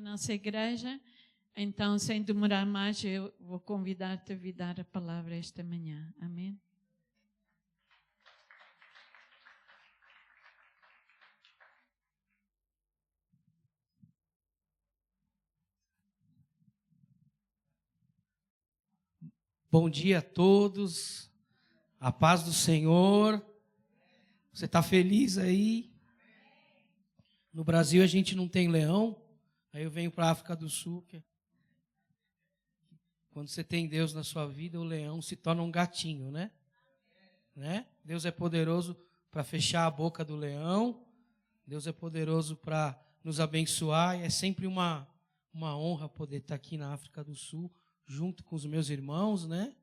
na nossa igreja. Então, sem demorar mais, eu vou convidar-te a vir dar a palavra esta manhã. Amém? Bom dia a todos, a paz do Senhor. Você está feliz aí? No Brasil a gente não tem leão, aí eu venho para a África do Sul. Quando você tem Deus na sua vida, o leão se torna um gatinho, né? Deus é poderoso para fechar a boca do leão, Deus é poderoso para nos abençoar, e é sempre uma honra poder estar aqui na África do Sul, junto com os meus irmãos, né?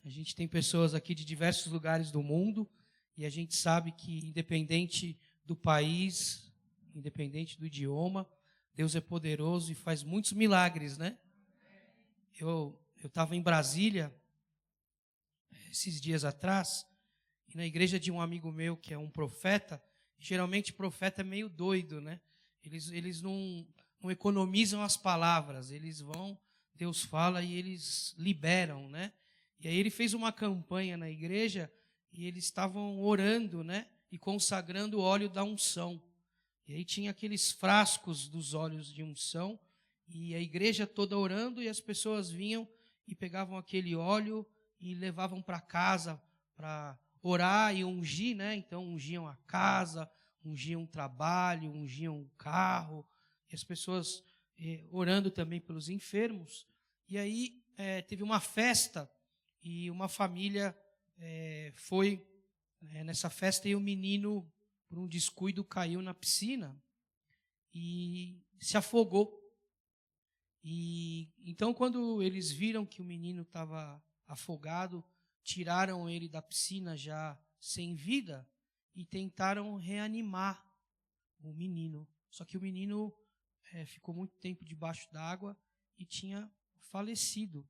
A gente tem pessoas aqui de diversos lugares do mundo e a gente sabe que, independente do país, independente do idioma, Deus é poderoso e faz muitos milagres, né? Eu estava em Brasília esses dias atrás e na igreja de um amigo meu que é um profeta. Geralmente profeta é meio doido, né? Eles não economizam as palavras, eles vão... Deus fala e eles liberam, né? E aí ele fez uma campanha na igreja e eles estavam orando, né? E consagrando o óleo da unção. E aí tinha aqueles frascos dos óleos de unção e a igreja toda orando e as pessoas vinham e pegavam aquele óleo e levavam para casa para orar e ungir, né? Então ungiam a casa, ungiam o trabalho, ungiam o carro e as pessoas... orando também pelos enfermos. E aí teve uma festa e uma família foi nessa festa e o menino, por um descuido, caiu na piscina e se afogou. E então, quando eles viram que o menino estava afogado, tiraram ele da piscina já sem vida e tentaram reanimar o menino. Só que o menino ficou muito tempo debaixo d'água e tinha falecido.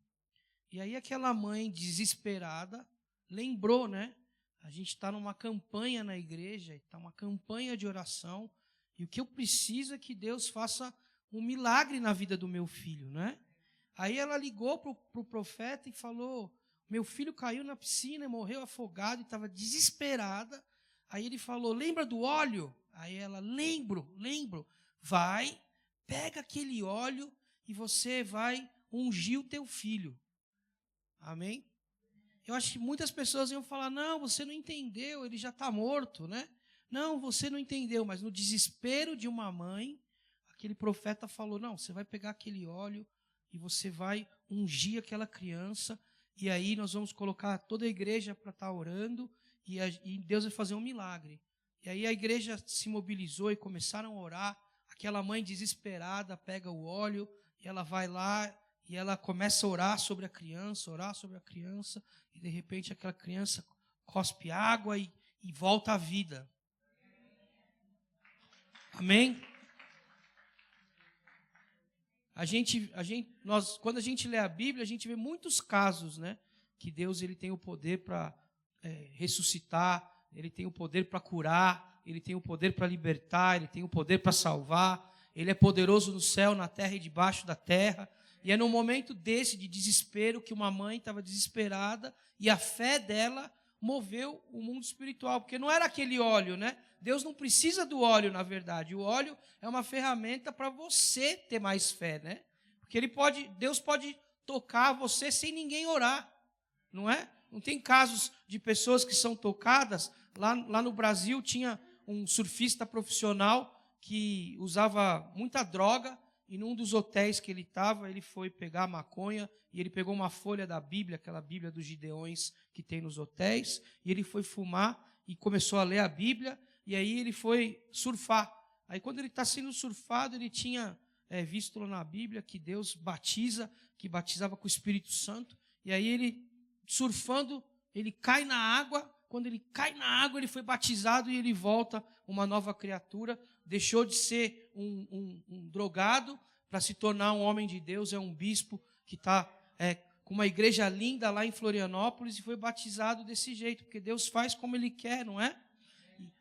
E aí aquela mãe desesperada lembrou, né? A gente está numa campanha na igreja, está uma campanha de oração, e o que eu preciso é que Deus faça um milagre na vida do meu filho, né? Aí ela ligou para o profeta e falou: meu filho caiu na piscina, morreu afogado, e estava desesperada. Aí ele falou: lembra do óleo? Aí ela: lembro. Vai, pega aquele óleo e você vai ungir o teu filho. Amém? Eu acho que muitas pessoas iam falar: não, você não entendeu, ele já está morto, né? Não, você não entendeu, mas no desespero de uma mãe, aquele profeta falou: não, você vai pegar aquele óleo e você vai ungir aquela criança, e aí nós vamos colocar toda a igreja para estar orando, e Deus vai fazer um milagre. E aí a igreja se mobilizou e começaram a orar. Aquela mãe desesperada pega o óleo e ela vai lá e ela começa a orar sobre a criança, e de repente aquela criança cospe água e volta à vida. Amém? Quando a gente lê a Bíblia, a gente vê muitos casos, né, que Deus ele tem o poder para ressuscitar, ele tem o poder para curar, ele tem o poder para libertar, ele tem o poder para salvar, ele é poderoso no céu, na terra e debaixo da terra. E é num momento desse de desespero que uma mãe estava desesperada e a fé dela moveu o mundo espiritual, porque não era aquele óleo, né? Deus não precisa do óleo, na verdade. O óleo é uma ferramenta para você ter mais fé, né? Porque Deus pode tocar você sem ninguém orar, não é? Não tem casos de pessoas que são tocadas. Lá no Brasil tinha um surfista profissional que usava muita droga, e num dos hotéis que ele estava, ele foi pegar maconha, e ele pegou uma folha da Bíblia, aquela Bíblia dos Gideões que tem nos hotéis, e ele foi fumar e começou a ler a Bíblia, e aí ele foi surfar. Aí quando ele está sendo surfado, ele tinha visto lá na Bíblia que Deus que batizava com o Espírito Santo, e aí ele, surfando, ele cai na água. Quando ele cai na água, ele foi batizado e ele volta uma nova criatura. Deixou de ser um drogado para se tornar um homem de Deus. É um bispo que está com uma igreja linda lá em Florianópolis e foi batizado desse jeito, porque Deus faz como Ele quer, não é?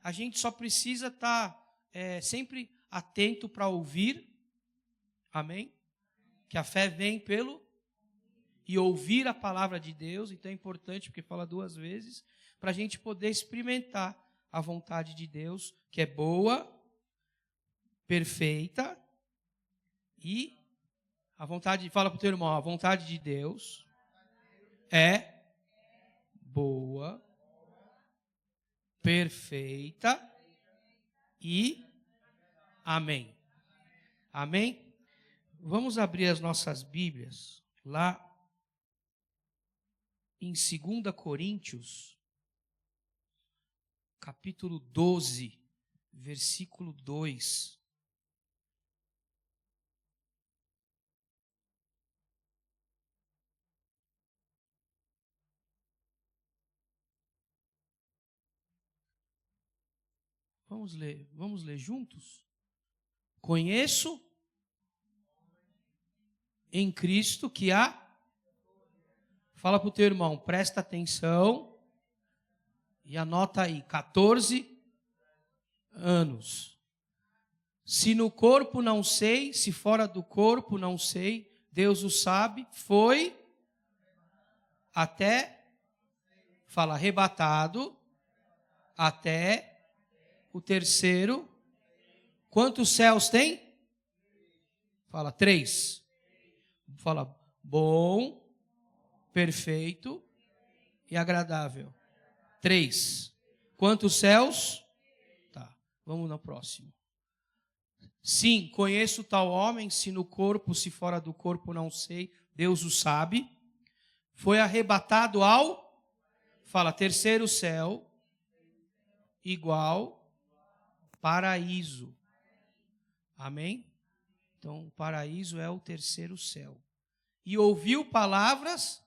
A gente só precisa estar sempre atento para ouvir Amém? Que a fé vem pelo e ouvir a palavra de Deus. Então é importante, porque fala 2 vezes, para a gente poder experimentar a vontade de Deus, que é boa, perfeita e a vontade, fala para o teu irmão, a vontade de Deus é boa, perfeita e amém. Amém? Vamos abrir as nossas Bíblias lá em 2 Coríntios, capítulo 12, versículo 2. Vamos ler juntos? Conheço em Cristo que há. Fala para o teu irmão, presta atenção e anota aí, 14 anos. Se no corpo não sei, se fora do corpo não sei, Deus o sabe, foi até, fala, arrebatado, até o terceiro. Quantos céus tem? Fala, 3. Fala, bom, perfeito e agradável. 3. Quantos céus? Tá, vamos no próximo. Sim, conheço tal homem, se no corpo, se fora do corpo, não sei, Deus o sabe. Foi arrebatado ao, fala, terceiro céu, igual, paraíso. Amém? Então, o paraíso é o terceiro céu. E ouviu palavras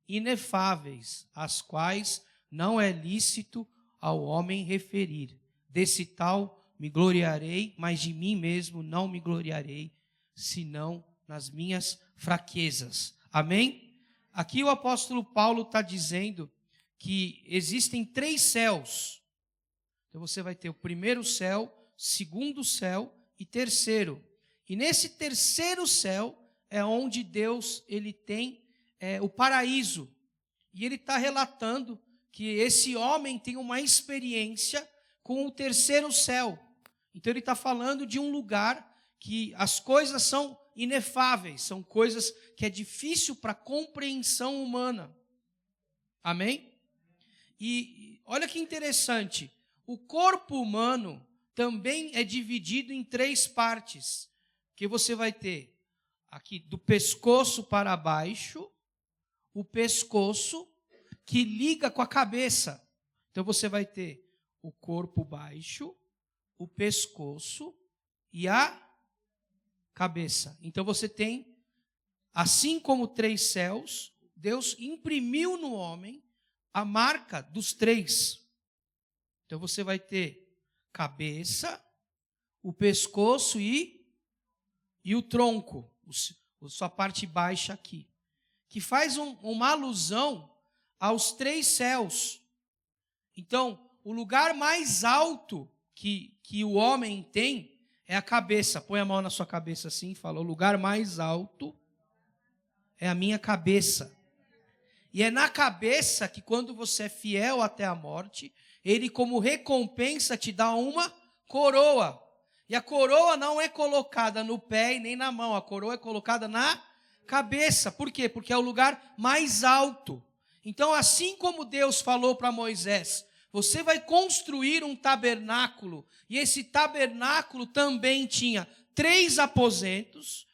inefáveis, as quais não é lícito ao homem referir. Desse tal me gloriarei, mas de mim mesmo não me gloriarei, senão nas minhas fraquezas. Amém? Aqui o apóstolo Paulo está dizendo que existem 3 céus. Então você vai ter o primeiro céu, segundo céu e terceiro. E nesse terceiro céu é onde Deus ele tem o paraíso. E ele está relatando que esse homem tem uma experiência com o terceiro céu. Então ele está falando de um lugar que as coisas são inefáveis, são coisas que é difícil para a compreensão humana. Amém? E olha que interessante, o corpo humano também é dividido em 3 partes, que você vai ter aqui do pescoço para baixo, o pescoço que liga com a cabeça. Então você vai ter o corpo baixo, o pescoço e a cabeça. Então você tem, assim como 3 céus, Deus imprimiu no homem a marca dos 3. Então você vai ter cabeça, o pescoço e o tronco, sua parte baixa aqui, que faz uma alusão aos 3 céus. Então, o lugar mais alto que o homem tem é a cabeça. Põe a mão na sua cabeça assim e fala, o lugar mais alto é a minha cabeça. E é na cabeça que quando você é fiel até a morte, ele como recompensa te dá uma coroa. E a coroa não é colocada no pé e nem na mão, a coroa é colocada na cabeça. Por quê? Porque é o lugar mais alto. Então, assim como Deus falou para Moisés, você vai construir um tabernáculo, e esse tabernáculo também tinha 3 aposentos,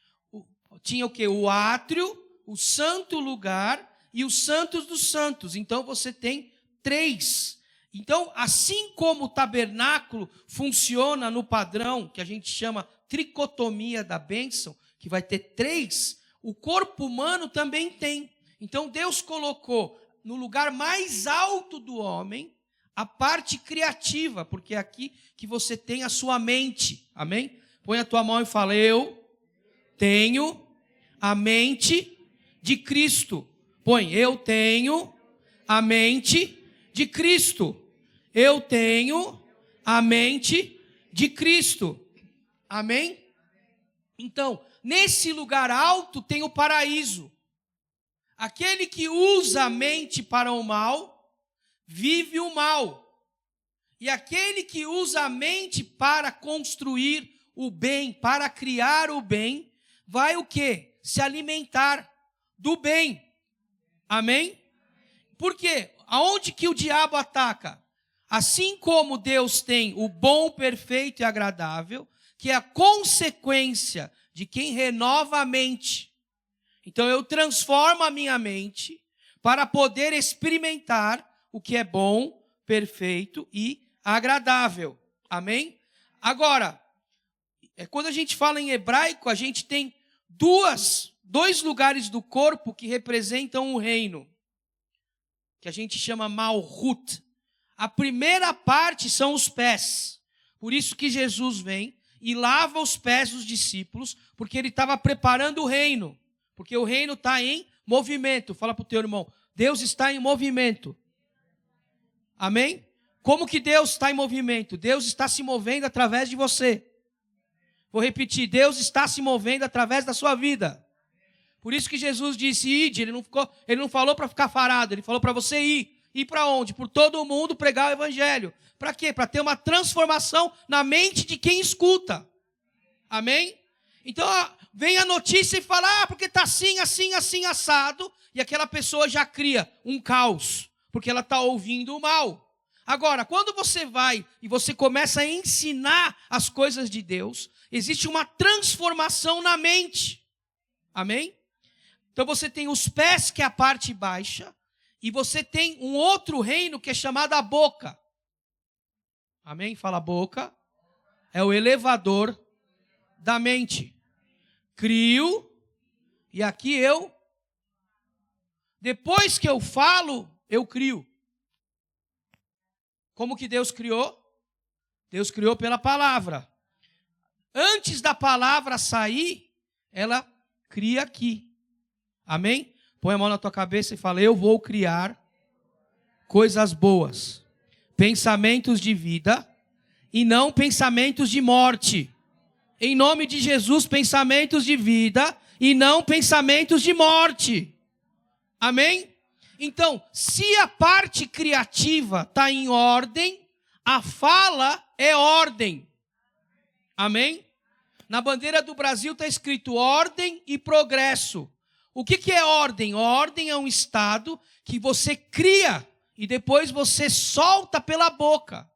tinha o quê? O átrio, o santo lugar e os santos dos santos. Então, você tem 3. Então, assim como o tabernáculo funciona no padrão, que a gente chama tricotomia da bênção, que vai ter 3, o corpo humano também tem. Então, Deus colocou no lugar mais alto do homem a parte criativa, porque é aqui que você tem a sua mente. Amém? Põe a tua mão e fala, eu tenho a mente de Cristo. Põe, eu tenho a mente de Cristo. Eu tenho a mente de Cristo. Amém? Então, nesse lugar alto tem o paraíso. Aquele que usa a mente para o mal, vive o mal. E aquele que usa a mente para construir o bem, para criar o bem, vai o quê? Se alimentar do bem. Amém? Por quê? Aonde que o diabo ataca? Assim como Deus tem o bom, perfeito e agradável, que é a consequência de quem renova a mente. Então eu transformo a minha mente para poder experimentar o que é bom, perfeito e agradável. Amém? Agora, quando a gente fala em hebraico, a gente tem dois lugares do corpo que representam o reino, que a gente chama Malhut. A primeira parte são os pés. Por isso que Jesus vem e lava os pés dos discípulos, porque ele estava preparando o reino. Porque o reino está em movimento. Fala para o teu irmão, Deus está em movimento. Amém? Como que Deus está em movimento? Deus está se movendo através de você. Vou repetir, Deus está se movendo através da sua vida. Por isso que Jesus disse, ide, ele não falou para ficar parado, ele falou para você ir. Ir para onde? Por todo o mundo pregar o evangelho. Para quê? Para ter uma transformação na mente de quem escuta. Amém? Então, vem a notícia e fala, porque está assim, assim, assim, assado. E aquela pessoa já cria um caos, porque ela está ouvindo o mal. Agora, quando você vai e você começa a ensinar as coisas de Deus, existe uma transformação na mente. Amém? Então você tem os pés, que é a parte baixa, e você tem um outro reino que é chamado a boca. Amém? Fala boca. É o elevador da mente. Crio, e aqui depois que eu falo, eu crio. Como que Deus criou? Deus criou pela palavra. Antes da palavra sair, ela cria aqui. Amém? Põe a mão na tua cabeça e fala, eu vou criar coisas boas. Pensamentos de vida e não pensamentos de morte. Em nome de Jesus, pensamentos de vida e não pensamentos de morte. Amém? Então, se a parte criativa está em ordem, a fala é ordem. Amém? Na bandeira do Brasil está escrito ordem e progresso. O que é ordem? Ordem é um estado que você cria e depois você solta pela boca.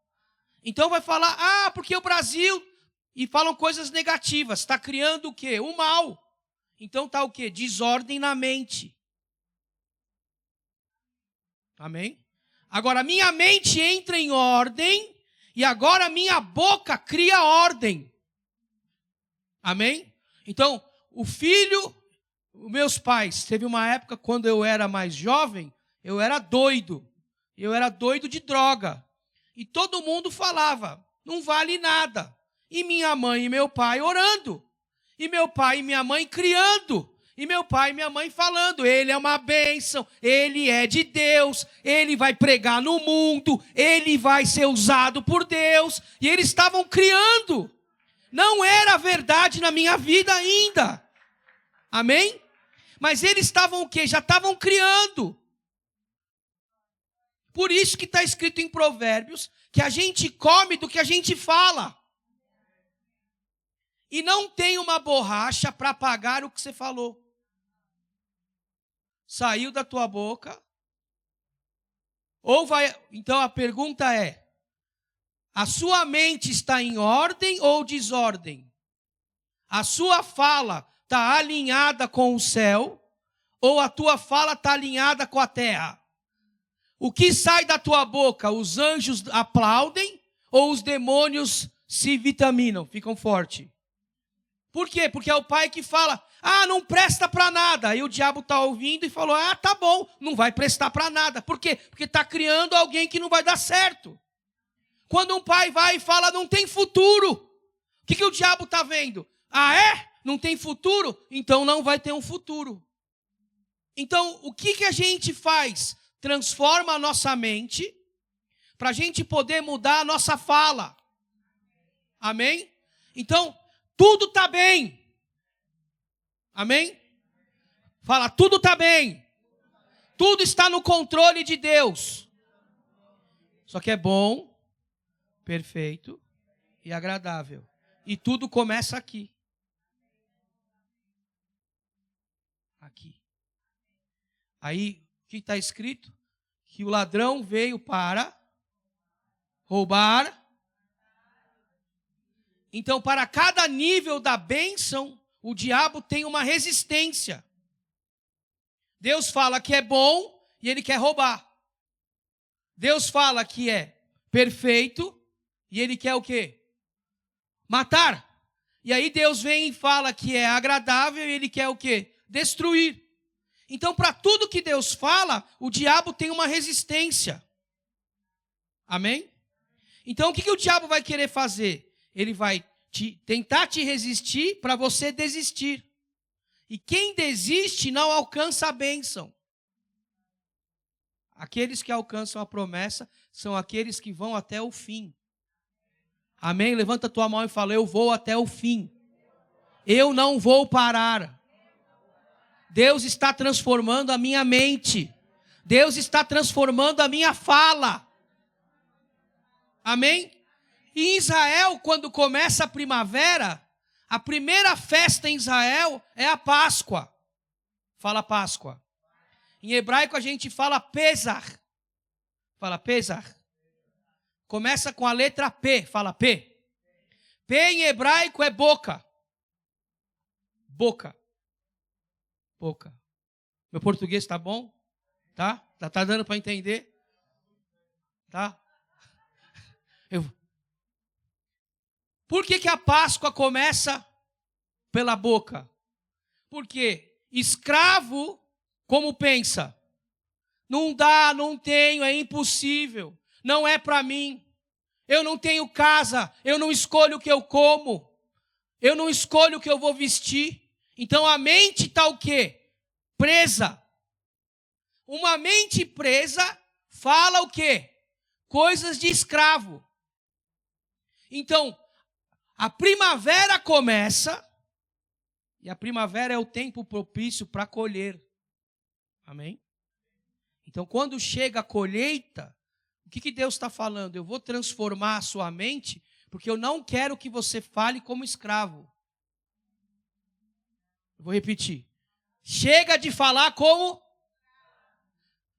Então vai falar, porque o Brasil... E falam coisas negativas. Está criando o quê? O mal. Então está o quê? Desordem na mente. Amém? Agora, minha mente entra em ordem e agora minha boca cria ordem. Amém? Então, os meus pais, teve uma época quando eu era mais jovem, eu era doido. Eu era doido de droga. E todo mundo falava, não vale nada. E minha mãe e meu pai orando. E meu pai e minha mãe criando. E meu pai e minha mãe falando, ele é uma bênção, ele é de Deus, ele vai pregar no mundo, ele vai ser usado por Deus. E eles estavam criando. Não era verdade na minha vida ainda. Amém? Mas eles estavam o quê? Já estavam criando. Por isso que está escrito em Provérbios, que a gente come do que a gente fala. E não tem uma borracha para apagar o que você falou. Saiu da tua boca. Então a pergunta é, a sua mente está em ordem ou desordem? A sua fala está alinhada com o céu ou a tua fala está alinhada com a terra? O que sai da tua boca, os anjos aplaudem ou os demônios se vitaminam, ficam fortes? Por quê? Porque é o pai que fala, não presta para nada. Aí o diabo está ouvindo e falou, tá bom, não vai prestar para nada. Por quê? Porque está criando alguém que não vai dar certo. Quando um pai vai e fala, não tem futuro. O que o diabo está vendo? Não tem futuro? Então não vai ter um futuro. Então, o que a gente faz? Transforma a nossa mente para a gente poder mudar a nossa fala. Amém? Então, tudo está bem. Amém? Fala, tudo está bem. Tudo está no controle de Deus. Só que é bom, perfeito e agradável. E tudo começa aqui. Aqui. Aí, o que está escrito? Que o ladrão veio para roubar. Então, para cada nível da bênção, o diabo tem uma resistência. Deus fala que é bom e ele quer roubar. Deus fala que é perfeito e ele quer o quê? Matar. E aí Deus vem e fala que é agradável e ele quer o quê? Destruir. Então, para tudo que Deus fala, o diabo tem uma resistência. Amém? Então, o que o diabo vai querer fazer? Ele vai tentar te resistir para você desistir. E quem desiste não alcança a bênção. Aqueles que alcançam a promessa são aqueles que vão até o fim. Amém? Levanta a tua mão e fala, eu vou até o fim. Eu não vou parar. Deus está transformando a minha mente. Deus está transformando a minha fala. Amém? Em Israel, quando começa a primavera, a primeira festa em Israel é a Páscoa. Fala Páscoa. Em hebraico a gente fala Pesach. Fala Pesach. Começa com a letra P. Fala P. P em hebraico é boca. Boca. Boca. Meu português está bom? Tá? Tá dando para entender? Tá? Por que a Páscoa começa pela boca? Porque escravo, como pensa? Não dá, não tenho, é impossível. Não é para mim. Eu não tenho casa, eu não escolho o que eu como. Eu não escolho o que eu vou vestir. Então a mente está o quê? Presa. Uma mente presa fala o quê? Coisas de escravo. Então, a primavera começa, e a primavera é o tempo propício para colher. Amém? Então, quando chega a colheita, o que Deus está falando? Eu vou transformar a sua mente, porque eu não quero que você fale como escravo. Eu vou repetir. Chega de falar como...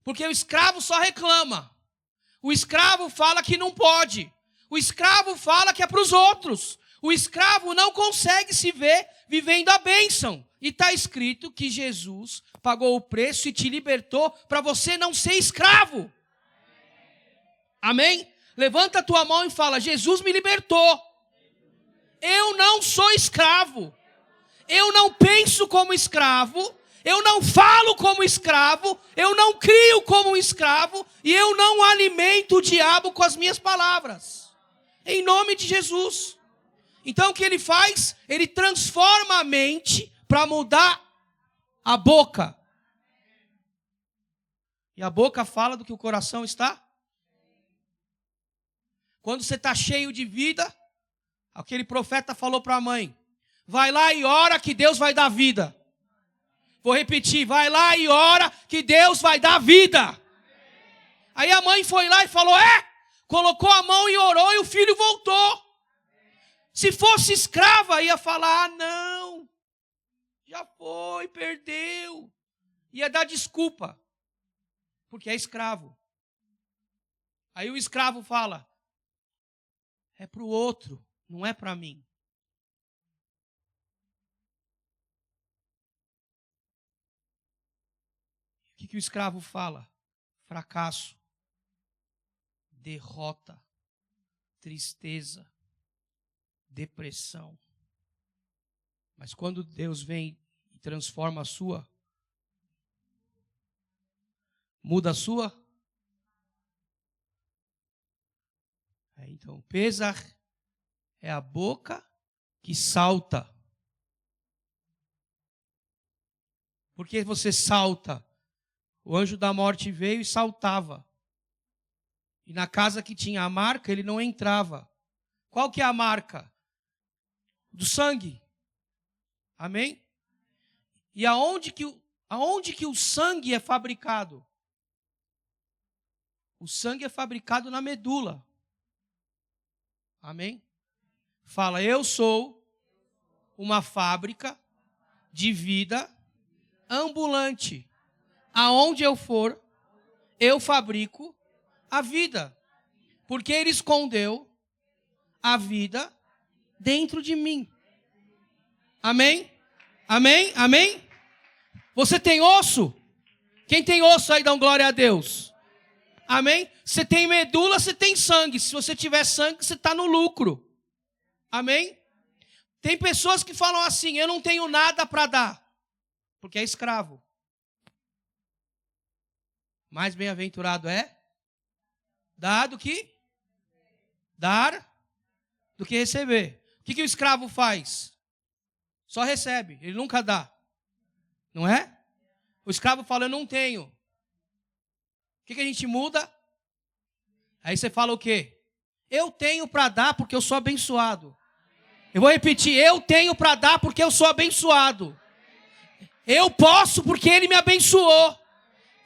Porque o escravo só reclama. O escravo fala que não pode. O escravo fala que é para os outros. O escravo não consegue se ver vivendo a bênção. E está escrito que Jesus pagou o preço e te libertou para você não ser escravo. Amém? Levanta a tua mão e fala, Jesus me libertou. Eu não sou escravo. Eu não penso como escravo. Eu não falo como escravo. Eu não crio como escravo. E eu não alimento o diabo com as minhas palavras. Em nome de Jesus. Então o que ele faz? Ele transforma a mente para mudar a boca. E a boca fala do que o coração está. Quando você está cheio de vida, aquele profeta falou para a mãe, vai lá e ora que Deus vai dar vida. Vou repetir, vai lá e ora que Deus vai dar vida. Aí a mãe foi lá e falou, colocou a mão e orou e o filho voltou. Se fosse escrava, ia falar, não, já foi, perdeu. Ia dar desculpa, porque é escravo. Aí o escravo fala, é para o outro, não é para mim. O que o escravo fala? Fracasso, derrota, tristeza, depressão. Mas quando Deus vem e transforma a sua, muda a sua. Então, Pesach é a boca que salta. Por que você salta? O anjo da morte veio e saltava. E na casa que tinha a marca, ele não entrava. Qual que é a marca? Do sangue. Amém? E aonde que o sangue é fabricado? O sangue é fabricado na medula. Amém? Fala, eu sou uma fábrica de vida ambulante. Aonde eu for, eu fabrico a vida. Porque ele escondeu a vida dentro de mim. Amém? Amém? Amém? Você tem osso? Quem tem osso aí, dá um glória a Deus. Amém? Você tem medula, você tem sangue. Se você tiver sangue, você está no lucro. Amém? Tem pessoas que falam assim, eu não tenho nada para dar. Porque é escravo. Mais bem-aventurado é dar do que receber. O que o escravo faz? Só recebe, ele nunca dá. Não é? O escravo fala, eu não tenho. O que a gente muda? Aí você fala o quê? Eu tenho para dar porque eu sou abençoado. Eu vou repetir, eu tenho para dar porque eu sou abençoado. Eu posso porque ele me abençoou.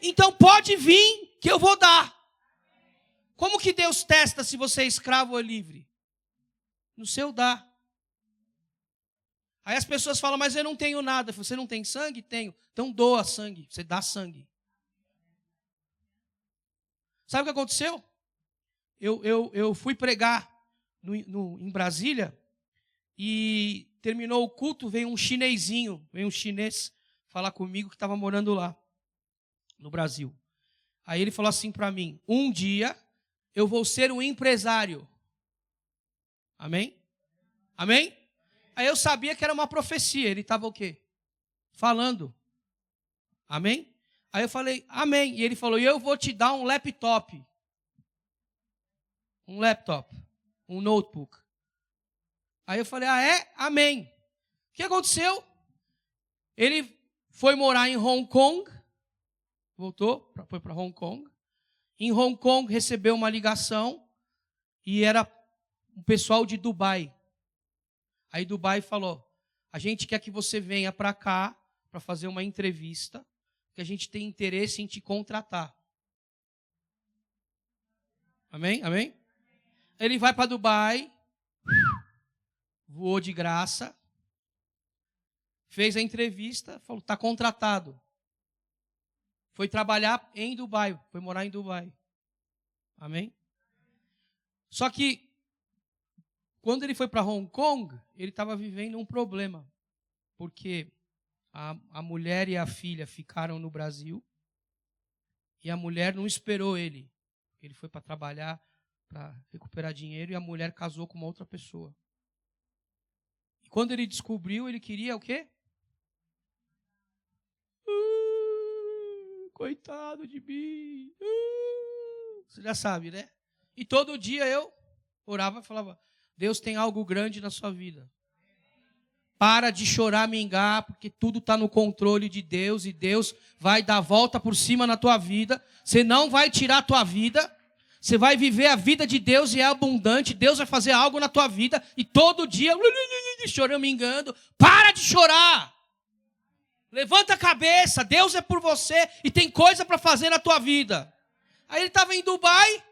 Então pode vir que eu vou dar. Como que Deus testa se você é escravo ou livre? No seu dar. Aí as pessoas falam, mas eu não tenho nada. Você não tem sangue? Tenho. Então doa sangue, você dá sangue. Sabe o que aconteceu? Eu fui pregar em Brasília e terminou o culto, veio um chinês falar comigo que estava morando lá, no Brasil. Aí ele falou assim para mim, um dia eu vou ser um empresário. Amém? Amém? Aí eu sabia que era uma profecia, ele estava o quê? Falando. Amém? Aí eu falei, amém. E ele falou, e eu vou te dar um laptop. Um notebook. Aí eu falei, ah é? Amém. O que aconteceu? Ele foi morar em Hong Kong, foi para Hong Kong. Em Hong Kong recebeu uma ligação e era o pessoal de Dubai. Aí Dubai falou, a gente quer que você venha para cá para fazer uma entrevista, que a gente tem interesse em te contratar. Amém? Amém? Ele vai para Dubai, voou de graça, fez a entrevista, falou, está contratado. Foi trabalhar em Dubai, foi morar em Dubai. Amém? Só que, quando ele foi para Hong Kong, ele estava vivendo um problema. Porque a mulher e a filha ficaram no Brasil e a mulher não esperou ele. Ele foi para trabalhar, para recuperar dinheiro e a mulher casou com uma outra pessoa. E quando ele descobriu, ele queria o quê? Coitado de mim. Você já sabe, né? E todo dia eu orava e falava, Deus tem algo grande na sua vida. Para de choramingar, porque tudo está no controle de Deus e Deus vai dar a volta por cima na tua vida. Você não vai tirar a tua vida. Você vai viver a vida de Deus e é abundante. Deus vai fazer algo na tua vida e todo dia choramingando. Para de chorar. Levanta a cabeça. Deus é por você e tem coisa para fazer na tua vida. Aí ele estava em Dubai.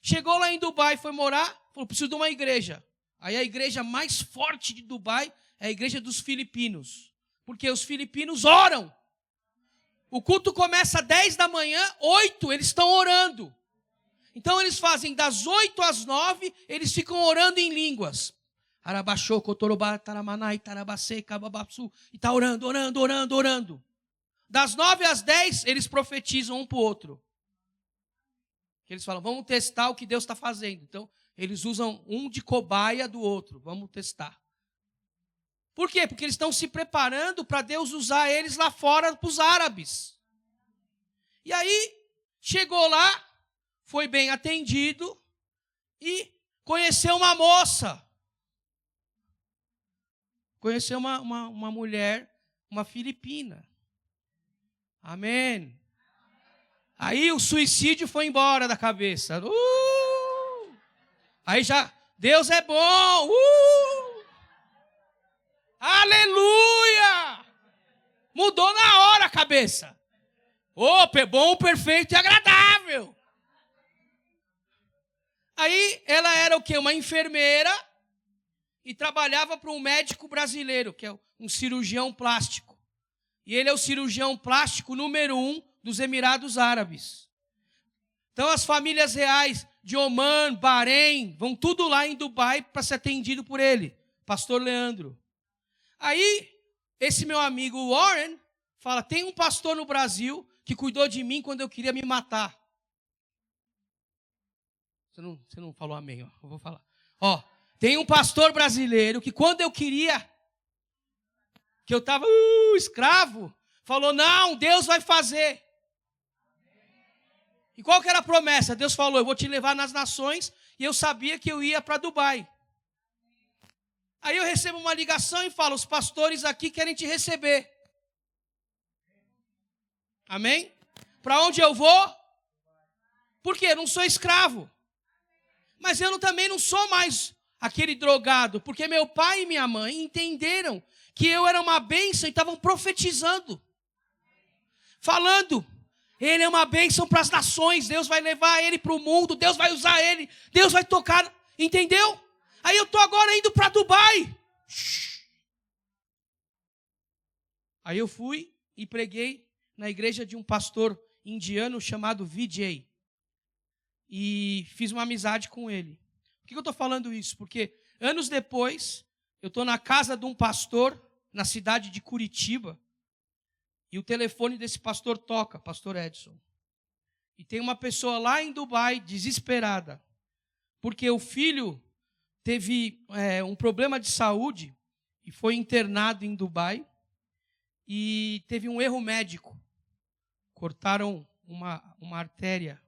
Chegou lá em Dubai, foi morar. Falou, preciso de uma igreja. Aí a igreja mais forte de Dubai é a igreja dos filipinos. Porque os filipinos oram. O culto começa às 10 da manhã, 8 eles estão orando. Então eles fazem das 8 às 9, eles ficam orando em línguas. E está orando. Das 9 às 10, eles profetizam um para o outro. Eles falam, vamos testar o que Deus está fazendo. Então, eles usam um de cobaia do outro. Vamos testar. Por quê? Porque eles estão se preparando para Deus usar eles lá fora para os árabes. E aí, chegou lá, foi bem atendido e conheceu uma moça. Conheceu uma mulher, uma filipina. Amém. Aí o suicídio foi embora da cabeça. Aí já, Deus é bom. Aleluia! Mudou na hora a cabeça. Opa, é bom, perfeito e agradável. Aí ela era o quê? Uma enfermeira e trabalhava para um médico brasileiro, que é um cirurgião plástico. E ele é o cirurgião plástico número 1 dos Emirados Árabes. Então as famílias reais de Omã, Bahrein, vão tudo lá em Dubai para ser atendido por ele, pastor Leandro. Aí, esse meu amigo Warren fala, tem um pastor no Brasil que cuidou de mim quando eu queria me matar. Você não falou amém, ó. Eu vou falar. Ó, tem um pastor brasileiro que quando eu queria, que eu estava escravo, falou, não, Deus vai fazer. E qual que era a promessa? Deus falou, eu vou te levar nas nações, e eu sabia que eu ia para Dubai. Aí eu recebo uma ligação e falo, os pastores aqui querem te receber. Amém? Para onde eu vou? Porque eu não sou escravo. Mas eu também não sou mais aquele drogado, porque meu pai e minha mãe entenderam que eu era uma bênção e estavam profetizando. Falando, ele é uma bênção para as nações, Deus vai levar ele para o mundo, Deus vai usar ele, Deus vai tocar, entendeu? Aí eu estou agora indo para Dubai. Aí eu fui e preguei na igreja de um pastor indiano chamado Vijay. E fiz uma amizade com ele. Por que eu estou falando isso? Porque anos depois, eu estou na casa de um pastor, na cidade de Curitiba, e o telefone desse pastor toca, pastor Edson. E tem uma pessoa lá em Dubai, desesperada, porque o filho teve um problema de saúde e foi internado em Dubai e teve um erro médico. Cortaram uma artéria.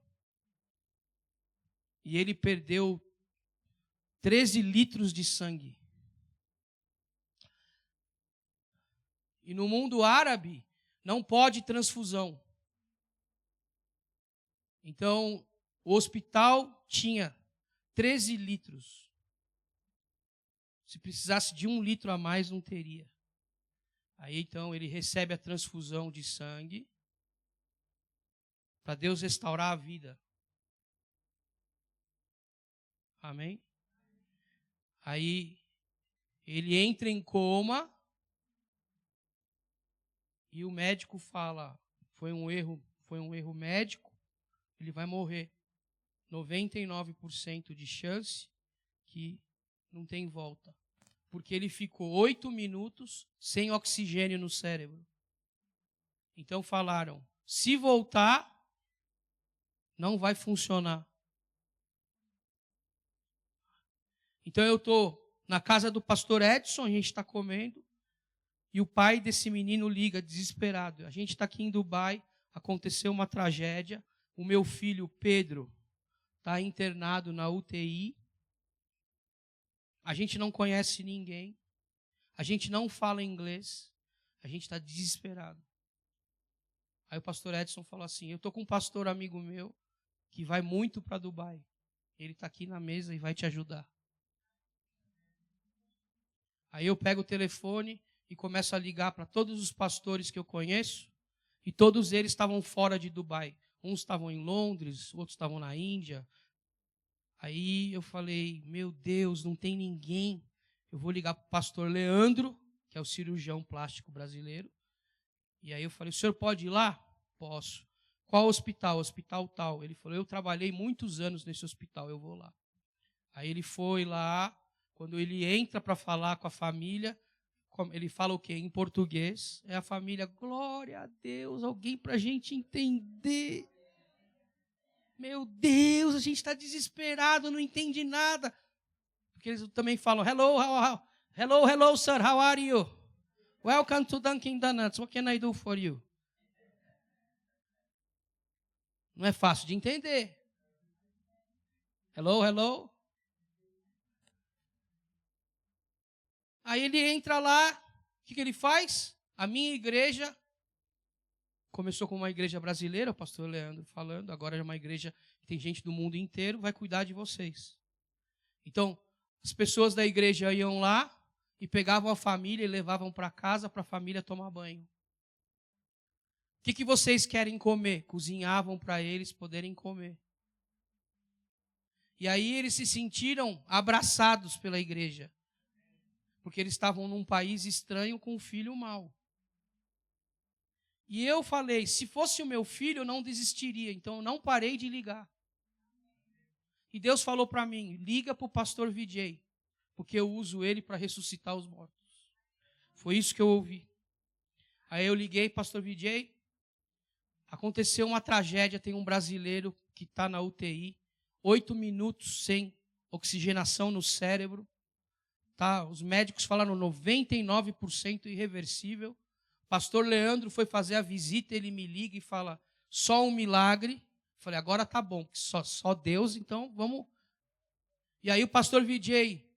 E ele perdeu 13 litros de sangue. E no mundo árabe, não pode transfusão. Então, o hospital tinha 13 litros. Se precisasse de 1 litro a mais, não teria. Aí, então, ele recebe a transfusão de sangue para Deus restaurar a vida. Amém? Aí, ele entra em coma e o médico fala, foi um erro médico, ele vai morrer. 99% de chance que não tem volta. Porque ele ficou 8 minutos sem oxigênio no cérebro. Então falaram, se voltar, não vai funcionar. Então eu estou na casa do pastor Edson, a gente está comendo, e o pai desse menino liga, desesperado. A gente está aqui em Dubai, aconteceu uma tragédia, o meu filho Pedro está internado na UTI, a gente não conhece ninguém, a gente não fala inglês, a gente está desesperado. Aí o pastor Edson falou assim, eu estou com um pastor amigo meu que vai muito para Dubai, ele está aqui na mesa e vai te ajudar. Aí eu pego o telefone e começo a ligar para todos os pastores que eu conheço, e todos eles estavam fora de Dubai. Uns estavam em Londres, outros estavam na Índia. Aí eu falei, meu Deus, não tem ninguém. Eu vou ligar para o pastor Leandro, que é o cirurgião plástico brasileiro. E aí eu falei, o senhor pode ir lá? Posso. Qual hospital? Hospital tal. Ele falou, eu trabalhei muitos anos nesse hospital, eu vou lá. Aí ele foi lá, quando ele entra para falar com a família, ele fala o quê? Em português. É a família, glória a Deus, alguém para a gente entender. Meu Deus, a gente está desesperado, não entende nada. Porque eles também falam, hello, sir, how are you? Welcome to Dunkin' Donuts, what can I do for you? Não é fácil de entender. Hello. Aí ele entra lá, o que ele faz? A minha igreja começou com uma igreja brasileira, o pastor Leandro falando, agora é uma igreja que tem gente do mundo inteiro, vai cuidar de vocês. Então, as pessoas da igreja iam lá e pegavam a família e levavam para casa para a família tomar banho. O que vocês querem comer? Cozinhavam para eles poderem comer. E aí eles se sentiram abraçados pela igreja. Porque eles estavam num país estranho com um filho mau. E eu falei, se fosse o meu filho, eu não desistiria. Então eu não parei de ligar. E Deus falou para mim, liga para o pastor VJ, porque eu uso ele para ressuscitar os mortos. Foi isso que eu ouvi. Aí eu liguei, pastor VJ, aconteceu uma tragédia, tem um brasileiro que está na UTI, 8 minutos sem oxigenação no cérebro. Tá? Os médicos falaram 99% irreversível. Pastor Leandro foi fazer a visita, ele me liga e fala, só um milagre. Falei, agora tá bom, só Deus, então vamos. E aí o pastor VJ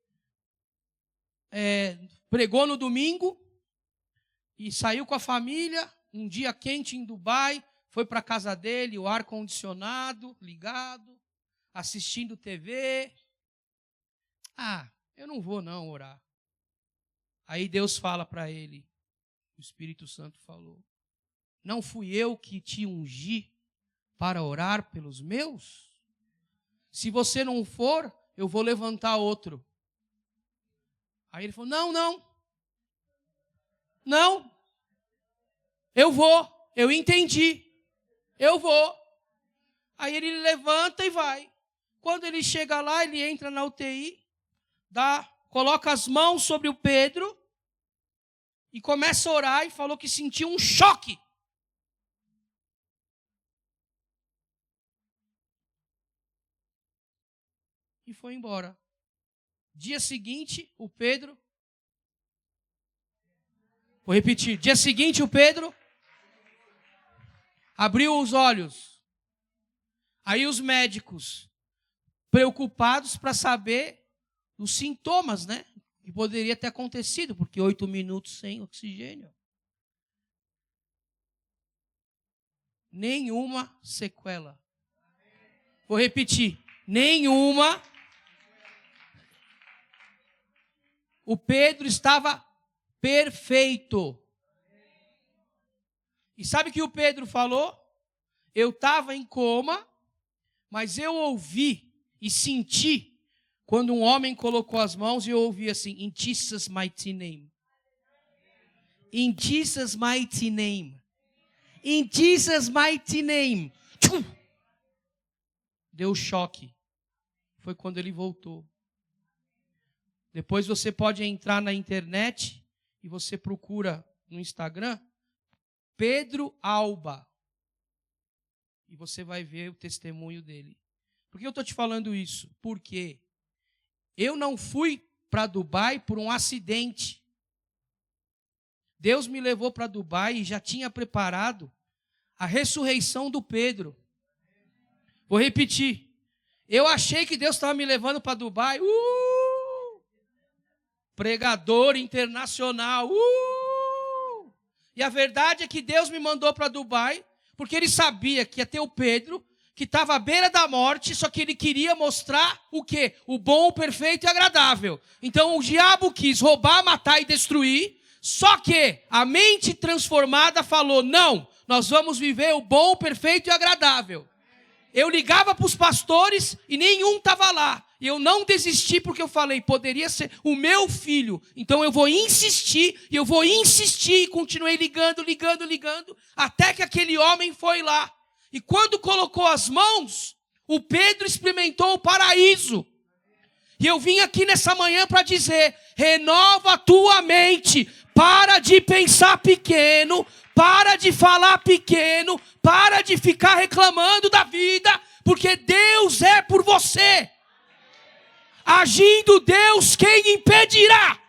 pregou no domingo e saiu com a família, um dia quente em Dubai, foi para a casa dele, o ar-condicionado ligado, assistindo TV. Eu não vou não orar. Aí Deus fala para ele, o Espírito Santo falou, não fui eu que te ungi para orar pelos meus? Se você não for, eu vou levantar outro. Aí ele falou, não, eu vou, eu entendi, eu vou. Aí ele levanta e vai. Quando ele chega lá, ele entra na UTI, coloca as mãos sobre o Pedro e começa a orar e falou que sentiu um choque. E foi embora. Dia seguinte, o Pedro... Vou repetir. Dia seguinte, o Pedro abriu os olhos. Aí os médicos, preocupados para saber os sintomas, né? Que poderia ter acontecido, porque 8 minutos sem oxigênio. Nenhuma sequela. Vou repetir. Nenhuma. O Pedro estava perfeito. E sabe o que o Pedro falou? Eu estava em coma, mas eu ouvi e senti quando um homem colocou as mãos e eu ouvi assim, in Jesus' mighty name. In Jesus' mighty name. In Jesus' mighty name. Deu choque. Foi quando ele voltou. Depois você pode entrar na internet e você procura no Instagram Pedro Alba. E você vai ver o testemunho dele. Por que eu estou te falando isso? Porque eu não fui para Dubai por um acidente. Deus me levou para Dubai e já tinha preparado a ressurreição do Pedro. Vou repetir. Eu achei que Deus estava me levando para Dubai. Pregador internacional. E a verdade é que Deus me mandou para Dubai, porque ele sabia que ia ter o Pedro, que estava à beira da morte, só que ele queria mostrar o quê? O bom, o perfeito e agradável. Então o diabo quis roubar, matar e destruir, só que a mente transformada falou, não, nós vamos viver o bom, o perfeito e agradável. Eu ligava para os pastores e nenhum estava lá. E eu não desisti porque eu falei, poderia ser o meu filho. Então eu vou insistir, e eu vou insistir. E continuei ligando, até que aquele homem foi lá. E quando colocou as mãos, o Pedro experimentou o paraíso. E eu vim aqui nessa manhã para dizer, renova a tua mente. Para de pensar pequeno, para de falar pequeno, para de ficar reclamando da vida, porque Deus é por você. Agindo Deus, quem impedirá?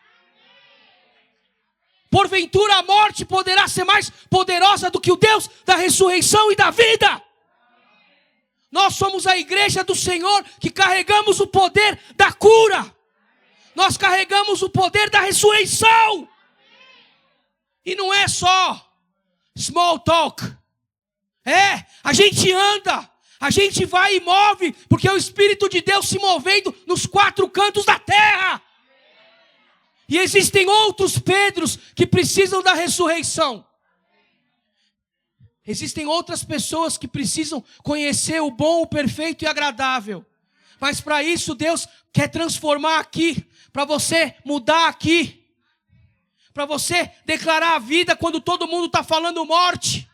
Porventura a morte poderá ser mais poderosa do que o Deus da ressurreição e da vida. Nós somos a igreja do Senhor que carregamos o poder da cura. Nós carregamos o poder da ressurreição. E não é só small talk. A gente anda. A gente vai e move, porque é o Espírito de Deus se movendo nos 4 cantos da terra. E existem outros Pedros que precisam da ressurreição. Existem outras pessoas que precisam conhecer o bom, o perfeito e agradável. Mas para isso Deus quer transformar aqui, para você mudar aqui. Para você declarar a vida quando todo mundo está falando morte.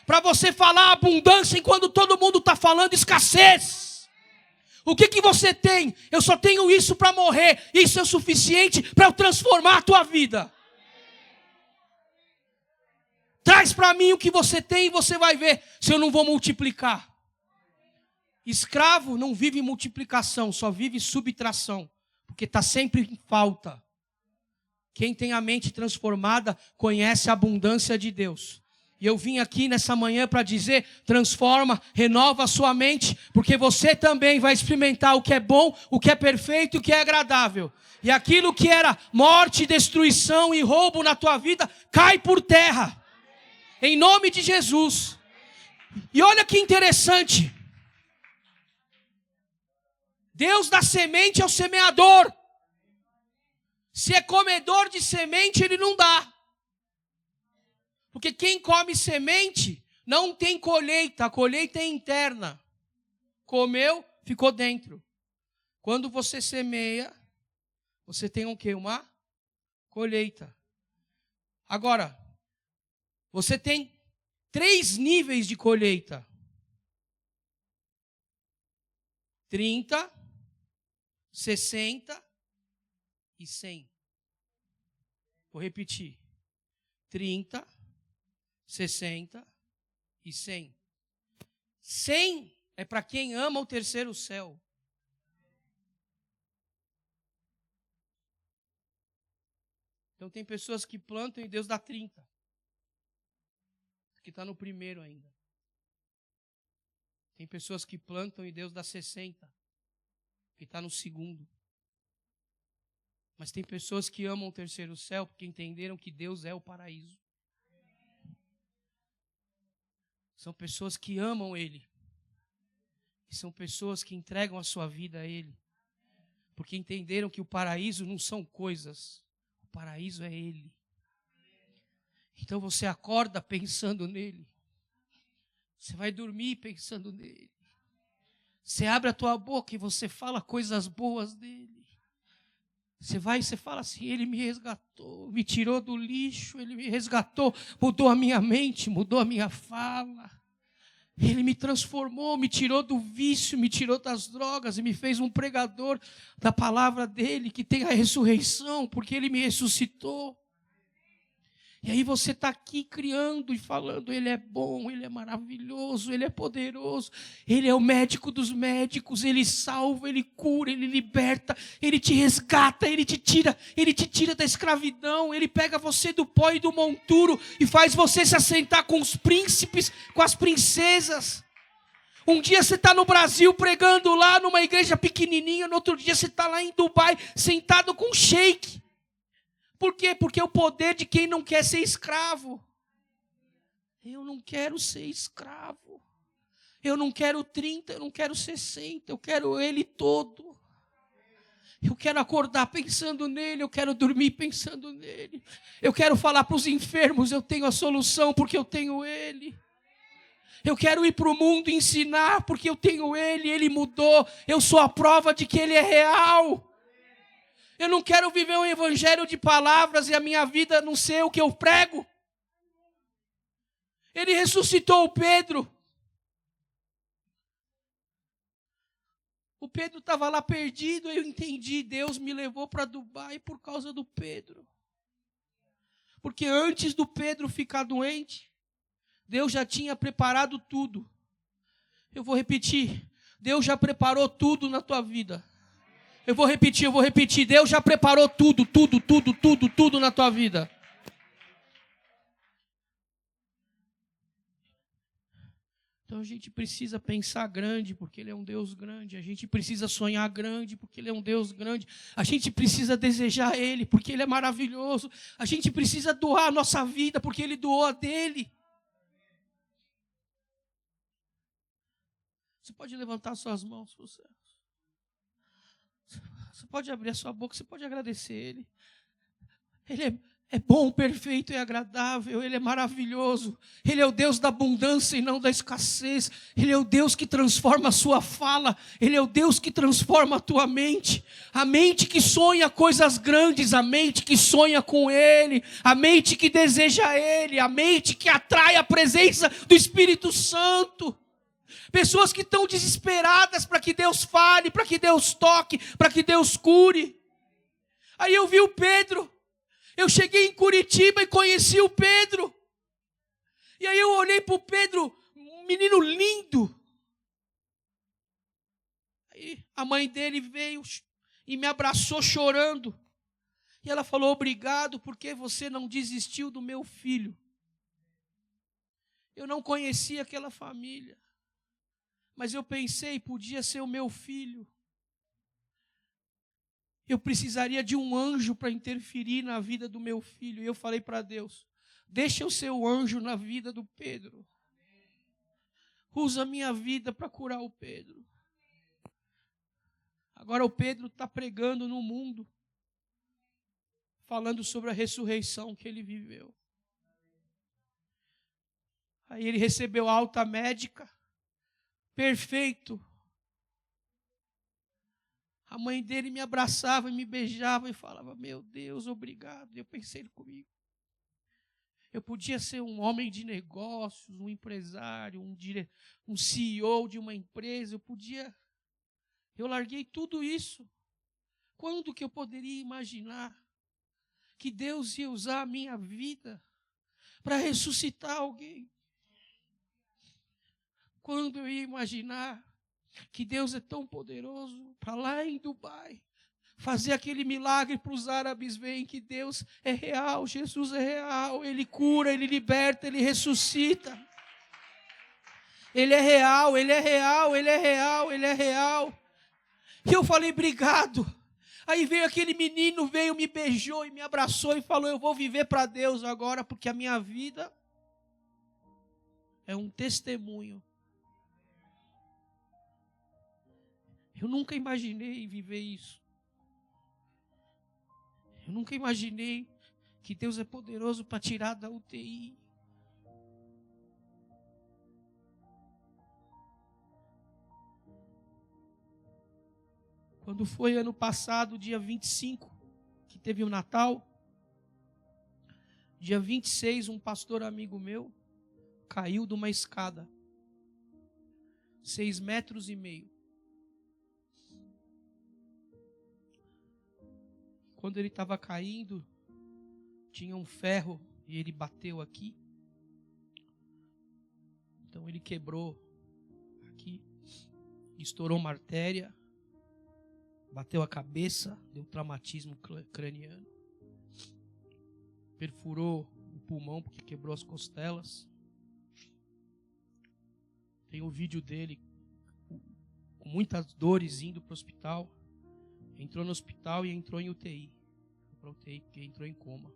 Para você falar abundância enquanto todo mundo está falando escassez. O que você tem? Eu só tenho isso para morrer. Isso é o suficiente para eu transformar a tua vida. Traz para mim o que você tem e você vai ver se eu não vou multiplicar. Escravo não vive multiplicação, só vive subtração. Porque está sempre em falta. Quem tem a mente transformada conhece a abundância de Deus. E eu vim aqui nessa manhã para dizer, transforma, renova a sua mente, porque você também vai experimentar o que é bom, o que é perfeito e o que é agradável. E aquilo que era morte, destruição e roubo na tua vida, cai por terra. Em nome de Jesus. E olha que interessante. Deus dá semente ao semeador. Se é comedor de semente, ele não dá. Porque quem come semente não tem colheita. A colheita é interna. Comeu, ficou dentro. Quando você semeia, você tem o quê? Uma colheita. Agora, você tem 3 níveis de colheita. 30, 60 e 100. Vou repetir. 30, 60 e 100. 100 é para quem ama o terceiro céu. Então tem pessoas que plantam e Deus dá 30. Que está no primeiro ainda. Tem pessoas que plantam e Deus dá 60. Que está no segundo. Mas tem pessoas que amam o terceiro céu porque entenderam que Deus é o paraíso. São pessoas que amam Ele. E são pessoas que entregam a sua vida a Ele. Porque entenderam que o paraíso não são coisas. O paraíso é Ele. Então você acorda pensando nele. Você vai dormir pensando nele. Você abre a tua boca e você fala coisas boas dele. Você vai e você fala assim, ele me resgatou, me tirou do lixo, ele me resgatou, mudou a minha mente, mudou a minha fala. Ele me transformou, me tirou do vício, me tirou das drogas e me fez um pregador da palavra dele, que tem a ressurreição, porque ele me ressuscitou. E aí você está aqui criando e falando, ele é bom, ele é maravilhoso, ele é poderoso, ele é o médico dos médicos, ele salva, ele cura, ele liberta, ele te resgata, ele te tira da escravidão, ele pega você do pó e do monturo e faz você se assentar com os príncipes, com as princesas. Um dia você está no Brasil pregando lá numa igreja pequenininha, no outro dia você está lá em Dubai, sentado com um sheik. Por quê? Porque é o poder de quem não quer ser escravo. Eu não quero ser escravo. Eu não quero 30, eu não quero 60, eu quero Ele todo. Eu quero acordar pensando nele, eu quero dormir pensando nele. Eu quero falar para os enfermos, eu tenho a solução porque eu tenho Ele. Eu quero ir para o mundo ensinar porque eu tenho Ele, Ele mudou. Eu sou a prova de que Ele é real. Eu não quero viver um evangelho de palavras e a minha vida não ser o que eu prego. Ele ressuscitou o Pedro. O Pedro estava lá perdido, eu entendi. Deus me levou para Dubai por causa do Pedro. Porque antes do Pedro ficar doente, Deus já tinha preparado tudo. Eu vou repetir. Deus já preparou tudo na tua vida. Eu vou repetir. Deus já preparou tudo na tua vida. Então a gente precisa pensar grande, porque Ele é um Deus grande. A gente precisa sonhar grande, porque Ele é um Deus grande. A gente precisa desejar Ele, porque Ele é maravilhoso. A gente precisa doar a nossa vida, porque Ele doou a dele. Você pode levantar suas mãos para o céu. Você pode abrir a sua boca, você pode agradecer Ele. é bom, perfeito e agradável, Ele é maravilhoso. Ele é o Deus da abundância e não da escassez. Ele é o Deus que transforma a sua fala. Ele é o Deus que transforma a tua mente. A mente que sonha coisas grandes, a mente que sonha com Ele, a mente que deseja Ele, a mente que atrai a presença do Espírito Santo. Pessoas que estão desesperadas para que Deus fale, para que Deus toque, para que Deus cure. Aí eu vi o Pedro. Eu cheguei em Curitiba e conheci o Pedro. E aí eu olhei para o Pedro, um menino lindo. Aí a mãe dele veio e me abraçou chorando. E ela falou, obrigado porque você não desistiu do meu filho. Eu não conhecia aquela família. Mas eu pensei, podia ser o meu filho. Eu precisaria de um anjo para interferir na vida do meu filho. E eu falei para Deus, deixa eu ser o anjo na vida do Pedro. Usa a minha vida para curar o Pedro. Agora o Pedro está pregando no mundo, falando sobre a ressurreição que ele viveu. Aí ele recebeu alta médica, perfeito. A mãe dele me abraçava e me beijava e falava, meu Deus, obrigado. Eu pensei comigo. Eu podia ser um homem de negócios, um empresário, um CEO de uma empresa. Eu larguei tudo isso. Quando que eu poderia imaginar que Deus ia usar a minha vida para ressuscitar alguém? Quando eu ia imaginar que Deus é tão poderoso para lá em Dubai fazer aquele milagre para os árabes verem que Deus é real, Jesus é real, Ele cura, Ele liberta, Ele ressuscita. Ele é real, Ele é real, Ele é real, Ele é real. E eu falei, obrigado. Aí veio aquele menino, me beijou e me abraçou e falou, eu vou viver para Deus agora, porque a minha vida é um testemunho. Eu nunca imaginei viver isso. Eu nunca imaginei que Deus é poderoso para tirar da UTI. Quando foi ano passado, dia 25, que teve o Natal, dia 26, um pastor amigo meu caiu de uma escada, 6,5 metros. Quando ele estava caindo, tinha um ferro e ele bateu aqui. Então ele quebrou aqui, estourou uma artéria, bateu a cabeça, deu traumatismo craniano, perfurou o pulmão porque quebrou as costelas. Tem um vídeo dele com muitas dores indo para o hospital. Entrou no hospital e entrou em UTI. Para UTI porque entrou em coma.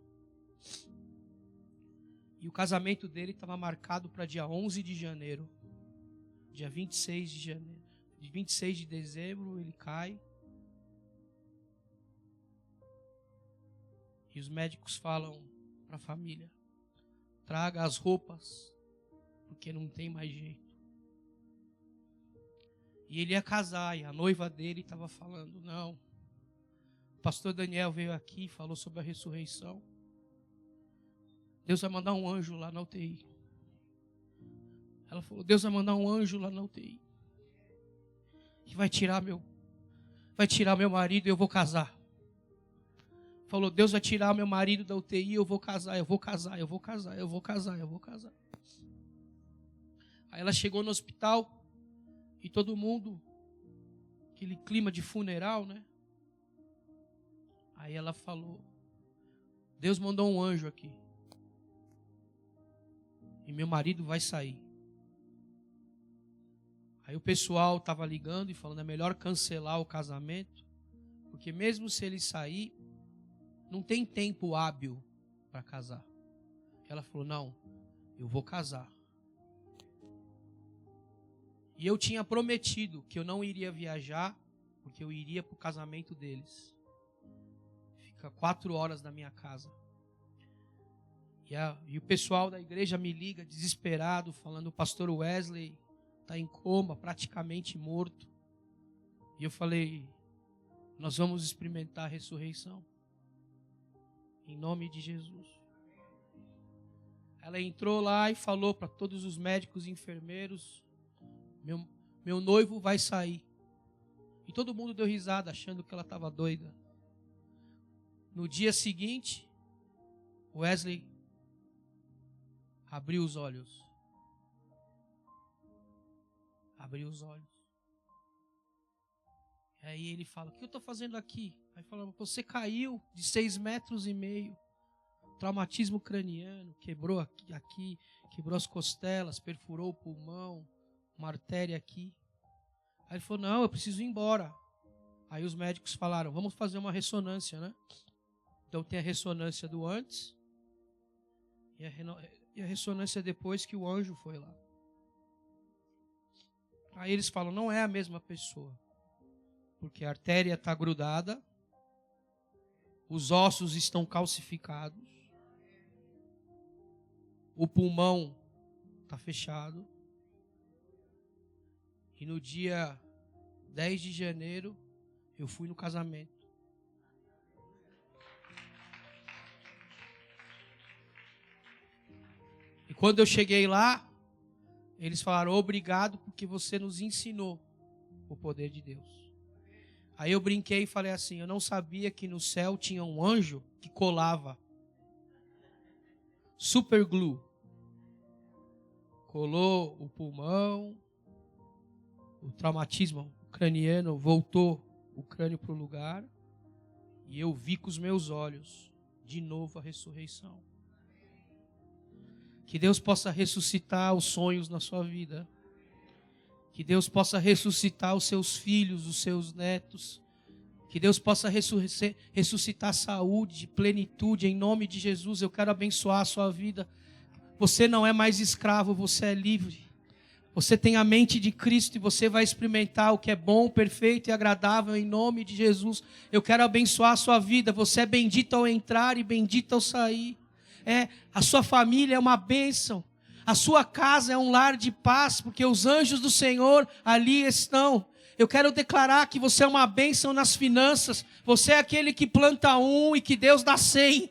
E o casamento dele estava marcado para dia 11 de janeiro. Dia 26 de janeiro. De 26 de dezembro ele cai. E os médicos falam para a família, traga as roupas, porque não tem mais jeito. E ele ia casar, e a noiva dele estava falando, não. O pastor Daniel veio aqui e falou sobre a ressurreição. Deus vai mandar um anjo lá na UTI. Ela falou, Deus vai mandar um anjo lá na UTI. Que vai tirar meu marido e eu vou casar. Falou, Deus vai tirar meu marido da UTI e eu vou casar, eu vou casar, eu vou casar, eu vou casar, eu vou casar. Aí ela chegou no hospital e todo mundo, aquele clima de funeral, né? Aí ela falou, Deus mandou um anjo aqui. E meu marido vai sair. Aí o pessoal estava ligando e falando, é melhor cancelar o casamento, porque mesmo se ele sair, não tem tempo hábil para casar. Ela falou, não, eu vou casar. E eu tinha prometido que eu não iria viajar, porque eu iria para o casamento deles. Fica 4 horas da minha casa. E o pessoal da igreja me liga desesperado, falando: o pastor Wesley está em coma, praticamente morto. E eu falei: nós vamos experimentar a ressurreição. Em nome de Jesus. Ela entrou lá e falou para todos os médicos e enfermeiros: meu noivo vai sair. E todo mundo deu risada, achando que ela estava doida. No dia seguinte, Wesley abriu os olhos. Abriu os olhos. E aí ele fala: o que eu estou fazendo aqui? Aí fala: você caiu de 6,5 metros. Traumatismo craniano, quebrou aqui, quebrou as costelas, perfurou o pulmão, uma artéria aqui. Aí ele falou: não, eu preciso ir embora. Aí os médicos falaram: vamos fazer uma ressonância, né? Então tem a ressonância do antes e a ressonância depois que o anjo foi lá. Aí eles falam: não é a mesma pessoa, porque a artéria está grudada, os ossos estão calcificados, o pulmão está fechado. E no dia 10 de janeiro, eu fui no casamento. E quando eu cheguei lá, eles falaram: obrigado porque você nos ensinou o poder de Deus. Aí eu brinquei e falei assim: eu não sabia que no céu tinha um anjo que colava. Super glue. Colou o pulmão, o traumatismo craniano, voltou o crânio para o lugar. E eu vi com os meus olhos de novo a ressurreição. Que Deus possa ressuscitar os sonhos na sua vida. Que Deus possa ressuscitar os seus filhos, os seus netos. Que Deus possa ressuscitar saúde, plenitude, em nome de Jesus. Eu quero abençoar a sua vida. Você não é mais escravo, você é livre. Você tem a mente de Cristo e você vai experimentar o que é bom, perfeito e agradável em nome de Jesus. Eu quero abençoar a sua vida. Você é bendito ao entrar e bendito ao sair. A sua família é uma bênção. A sua casa é um lar de paz, porque os anjos do Senhor ali estão. Eu quero declarar que você é uma bênção nas finanças. Você é aquele que planta 1 e que Deus dá 100.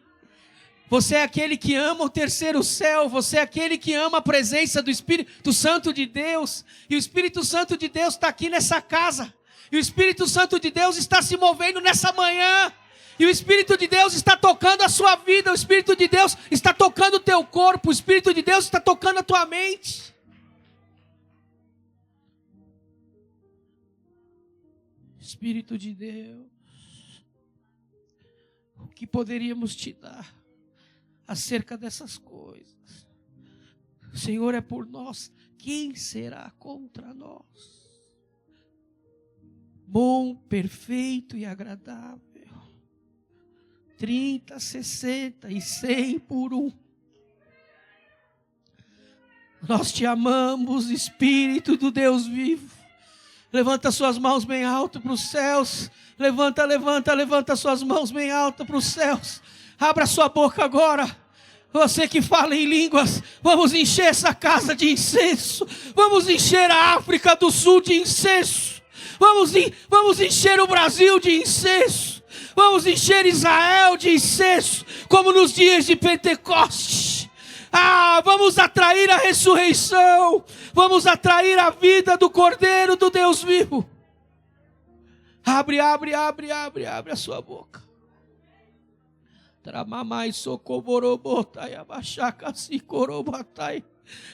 Você é aquele que ama o terceiro céu. Você é aquele que ama a presença do Espírito Santo de Deus. E o Espírito Santo de Deus está aqui nessa casa. E o Espírito Santo de Deus está se movendo nessa manhã. E o Espírito de Deus está tocando a sua vida. O Espírito de Deus está tocando o teu corpo. O Espírito de Deus está tocando a tua mente. Espírito de Deus, o que poderíamos te dar acerca dessas coisas? O Senhor é por nós, quem será contra nós? Bom, perfeito e agradável. 30, 60 e 100 por 1. Nós te amamos, Espírito do Deus vivo. Levanta suas mãos bem alto para os céus. Levanta suas mãos bem alto para os céus. Abra sua boca agora. Você que fala em línguas, vamos encher essa casa de incenso. Vamos encher a África do Sul de incenso. Vamos encher o Brasil de incenso. Vamos encher Israel de incenso, como nos dias de Pentecostes. Vamos atrair a ressurreição. Vamos atrair a vida do Cordeiro do Deus vivo. Abre a sua boca. Tramamai socoborobotai abaixacasi corobatai.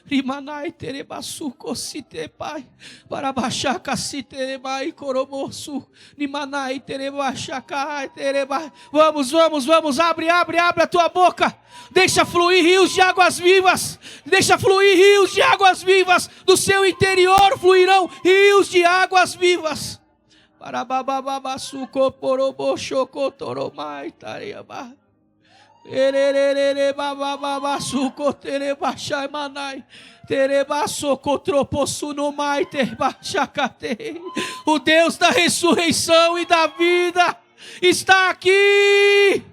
Rimanai terebasu cositepai. Para baixar caciterebai corobosu. Rimanai terebaixacai terebai. Vamos, abre a tua boca. Deixa fluir rios de águas vivas. Deixa fluir rios de águas vivas. Do seu interior fluirão rios de águas vivas. Para babababasu coporobo chocotoromai tareaba. O Deus da ressurreição e da vida está aqui.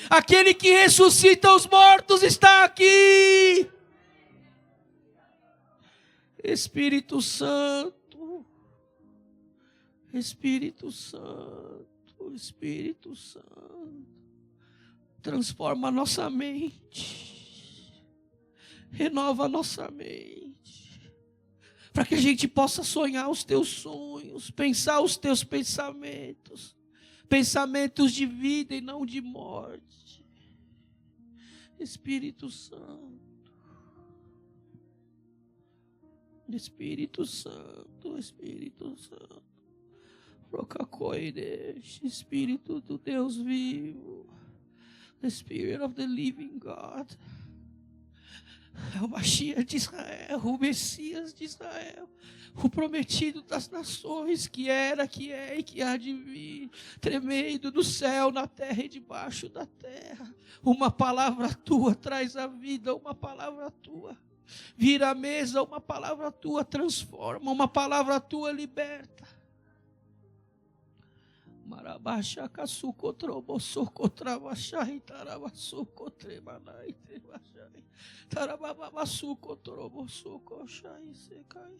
Aquele que ressuscita os mortos está aqui. Espírito Santo, Espírito Santo, Espírito Santo, transforma a nossa mente, renova a nossa mente, para que a gente possa sonhar os teus sonhos, pensar os teus pensamentos, pensamentos de vida e não de morte. Espírito Santo, Espírito Santo, Espírito Santo, Espírito do Deus vivo, the Spirit of the Living God, é o Mashiach de Israel, o Messias de Israel, o prometido das nações, que era, que é e que há de vir, tremendo no céu, na terra e debaixo da terra. Uma palavra tua traz a vida, uma palavra tua vira a mesa, uma palavra tua transforma, uma palavra tua liberta. Marabasha kasuko trobosoko travashai tarabasuko tremanai trevashai tarababasuko trobosoko shai sekai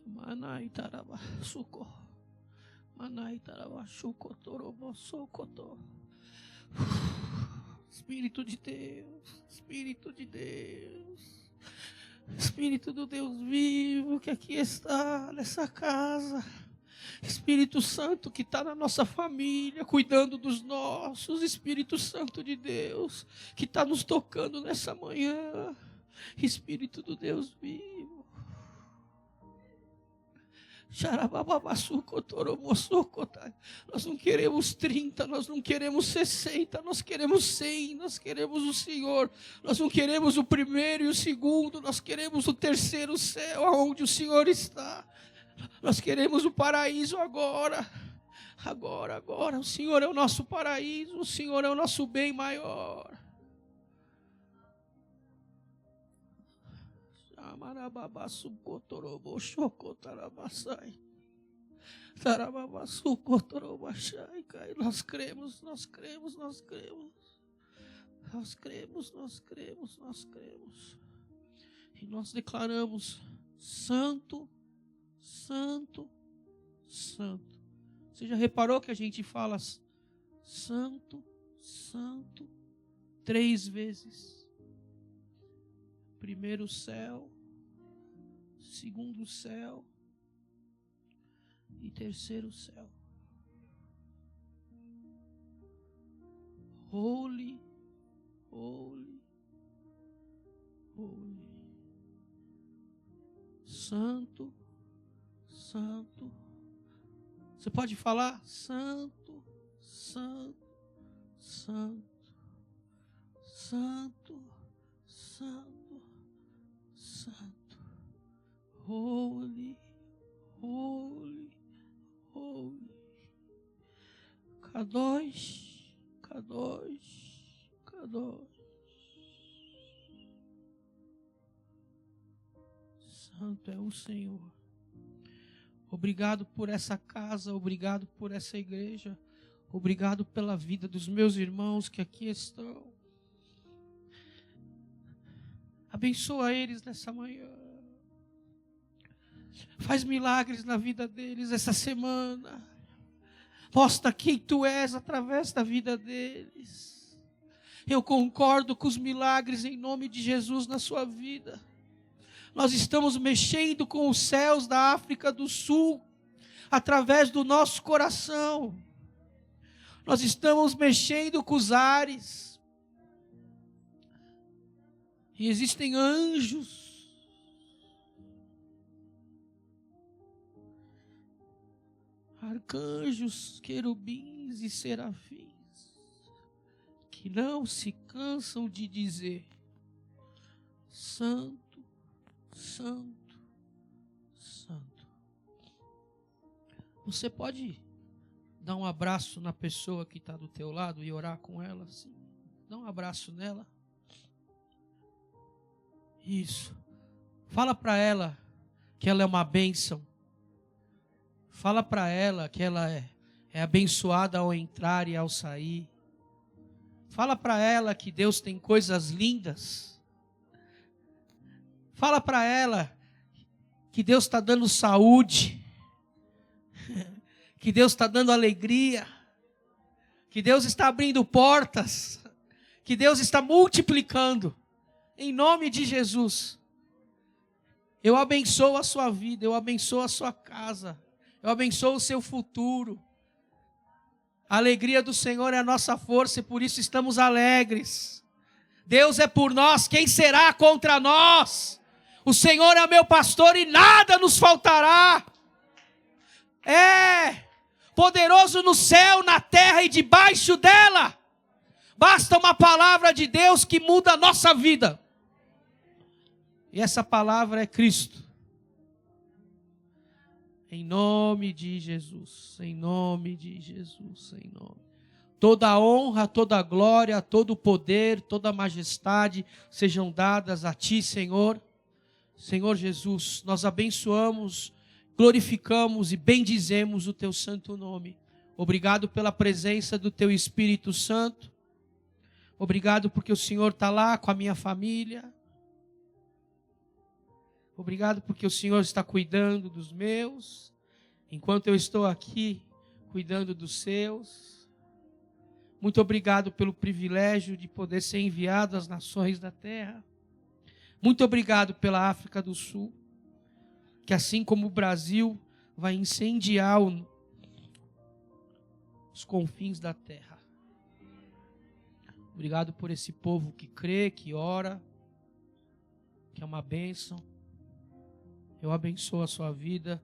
manai tarabasuko torobosoko to. Espírito de Deus, Espírito de Deus, Espírito do Deus vivo que aqui está nessa casa, Espírito Santo que está na nossa família, cuidando dos nossos, Espírito Santo de Deus que está nos tocando nessa manhã, Espírito do Deus vivo. Nós não queremos 30, nós não queremos 60, nós queremos 100, nós queremos o Senhor. Nós não queremos o primeiro e o segundo, nós queremos o terceiro céu, aonde o Senhor está. Nós queremos o paraíso agora. Agora, o Senhor é o nosso paraíso, o Senhor é o nosso bem maior. Nós cremos. E nós declaramos: Santo, Santo, Santo. Você já reparou que a gente fala Santo, Santo 3 vezes? Primeiro céu, segundo céu e terceiro céu. Holy, holy, holy. Santo, santo. Você pode falar santo, santo, santo, santo, santo, santo. Holy, holy, holy. Kadosh, Kadosh, Kadosh. Santo é o Senhor. Obrigado por essa casa, obrigado por essa igreja, obrigado pela vida dos meus irmãos que aqui estão. Abençoa eles nessa manhã. Faz milagres na vida deles essa semana. Mostra quem tu és através da vida deles. Eu concordo com os milagres em nome de Jesus na sua vida. Nós estamos mexendo com os céus da África do Sul, através do nosso coração. Nós estamos mexendo com os ares. E existem anjos. Arcanjos, querubins e serafins, que não se cansam de dizer: Santo, Santo, Santo. Você pode dar um abraço na pessoa que está do teu lado e orar com ela assim? Dá um abraço nela. Isso. Fala para ela que ela é uma bênção. Fala para ela que ela é abençoada ao entrar e ao sair. Fala para ela que Deus tem coisas lindas. Fala para ela que Deus está dando saúde, que Deus está dando alegria, que Deus está abrindo portas, que Deus está multiplicando, em nome de Jesus. Eu abençoo a sua vida, eu abençoo a sua casa, eu abençoo o seu futuro. A alegria do Senhor é a nossa força e por isso estamos alegres. Deus é por nós, quem será contra nós? O Senhor é meu pastor e nada nos faltará. É poderoso no céu, na terra e debaixo dela. Basta uma palavra de Deus que muda a nossa vida. E essa palavra é Cristo. Em nome de Jesus, em nome de Jesus, em nome. Toda a honra, toda a glória, todo o poder, toda a majestade sejam dadas a Ti, Senhor. Senhor Jesus, nós abençoamos, glorificamos e bendizemos o Teu santo nome. Obrigado pela presença do Teu Espírito Santo. Obrigado porque o Senhor está lá com a minha família. Obrigado porque o Senhor está cuidando dos meus, enquanto eu estou aqui cuidando dos seus. Muito obrigado pelo privilégio de poder ser enviado às nações da terra. Muito obrigado pela África do Sul, que assim como o Brasil vai incendiar os confins da terra. Obrigado por esse povo que crê, que ora, que é uma bênção. Eu abençoo a sua vida.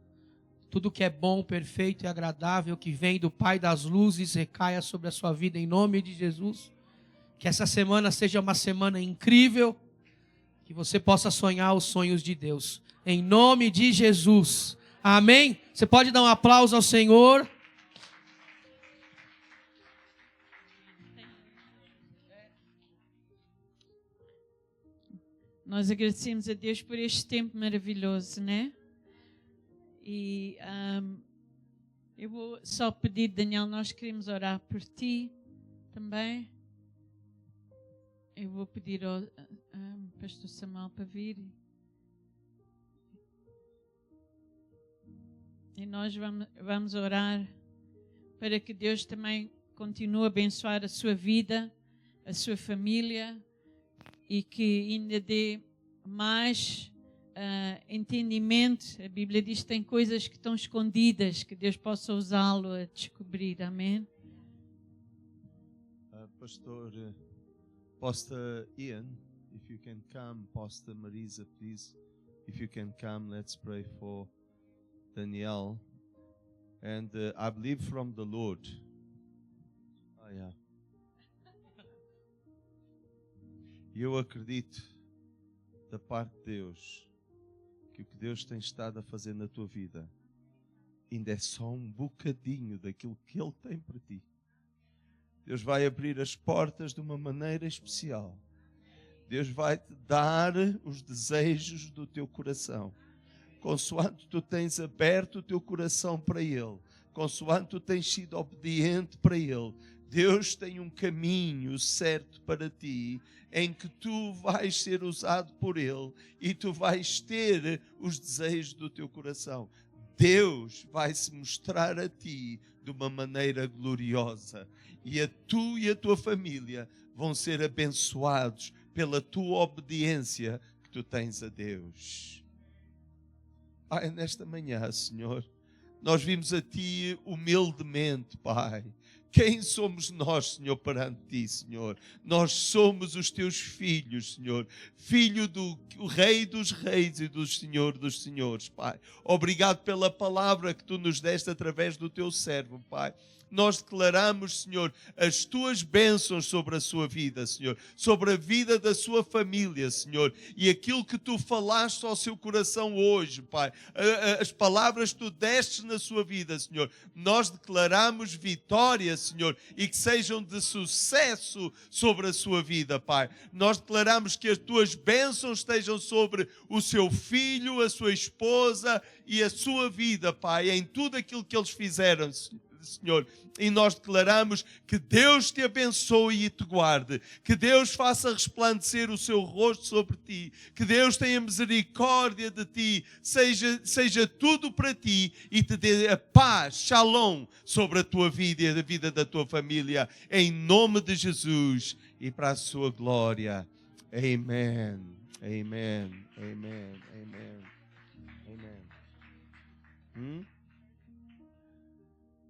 Tudo que é bom, perfeito e agradável, que vem do Pai das luzes, recaia sobre a sua vida em nome de Jesus. Que essa semana seja uma semana incrível, que você possa sonhar os sonhos de Deus. Em nome de Jesus. Amém? Você pode dar um aplauso ao Senhor. Nós agradecemos a Deus por este tempo maravilhoso, né? E eu vou só pedir, Daniel, nós queremos orar por ti também. Eu vou pedir ao pastor Samuel para vir. E nós vamos orar para que Deus também continue a abençoar a sua vida, a sua família, e que ainda dê mais entendimento. A Bíblia diz que tem coisas que estão escondidas, que Deus possa usá-lo a descobrir. Amém? Pastor Ian, if you can come. Pastor Marisa, please, if you can come, let's pray for Daniel. And I believe from the Lord. Oh, yeah. E eu acredito da parte de Deus que o que Deus tem estado a fazer na tua vida ainda é só um bocadinho daquilo que Ele tem para ti. Deus vai abrir as portas de uma maneira especial. Deus vai te dar os desejos do teu coração. Consoante tu tens aberto o teu coração para Ele, consoante tu tens sido obediente para Ele, Deus tem um caminho certo para ti, em que tu vais ser usado por Ele e tu vais ter os desejos do teu coração. Deus vai se mostrar a ti de uma maneira gloriosa e tu e a tua família vão ser abençoados pela tua obediência que tu tens a Deus. Pai, nesta manhã, Senhor, nós vimos a ti humildemente, Pai. Quem somos nós, Senhor, perante ti, Senhor? Nós somos os teus filhos, Senhor. Filho do Rei dos Reis e do Senhor dos Senhores, Pai. Obrigado pela palavra que tu nos deste através do teu servo, Pai. Nós declaramos, Senhor, as tuas bênçãos sobre a sua vida, Senhor, sobre a vida da sua família, Senhor, e aquilo que tu falaste ao seu coração hoje, Pai, as palavras que tu destes na sua vida, Senhor, nós declaramos vitória, Senhor, e que sejam de sucesso sobre a sua vida, Pai. Nós declaramos que as tuas bênçãos estejam sobre o seu filho, a sua esposa e a sua vida, Pai, em tudo aquilo que eles fizeram, Senhor. E nós declaramos que Deus te abençoe e te guarde, que Deus faça resplandecer o seu rosto sobre ti, que Deus tenha misericórdia de ti, seja tudo para ti e te dê a paz, shalom, sobre a tua vida e a vida da tua família, em nome de Jesus e para a sua glória. Amém. Amém. Amém. Amém. Amém.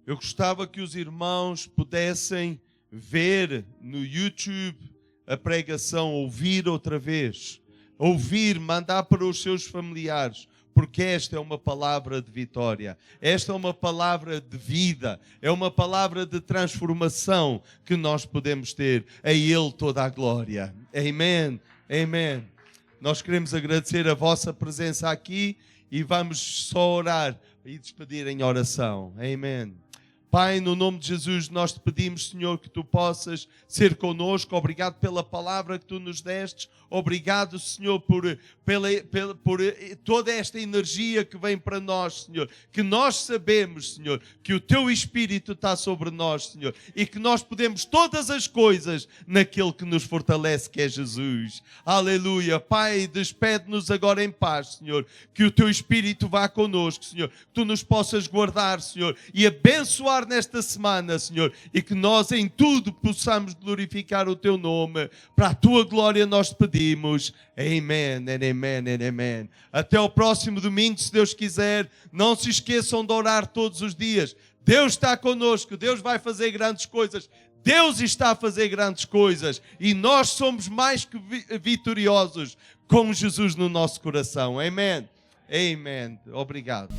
Eu gostava que os irmãos pudessem ver no YouTube a pregação, ouvir outra vez, mandar para os seus familiares, porque esta é uma palavra de vitória, esta é uma palavra de vida, é uma palavra de transformação que nós podemos ter. A Ele toda a glória. Amém. Amém. Nós queremos agradecer a vossa presença aqui e vamos só orar e despedir em oração. Amém. Pai, no nome de Jesus, nós te pedimos, Senhor, que Tu possas ser connosco. Obrigado pela palavra que Tu nos destes. Obrigado, Senhor, por toda esta energia que vem para nós, Senhor. Que nós sabemos, Senhor, que o Teu Espírito está sobre nós, Senhor. E que nós podemos todas as coisas naquele que nos fortalece, que é Jesus. Aleluia. Pai, despede-nos agora em paz, Senhor. Que o Teu Espírito vá connosco, Senhor. Que Tu nos possas guardar, Senhor. E abençoar nesta semana, Senhor, e que nós em tudo possamos glorificar o Teu nome. Para a Tua glória nós te pedimos. Amém, amém, amém. Até o próximo domingo, se Deus quiser. Não se esqueçam de orar todos os dias. Deus está connosco, Deus vai fazer grandes coisas. Deus está a fazer grandes coisas e nós somos mais que vitoriosos com Jesus no nosso coração. Amém. Amém. Obrigado.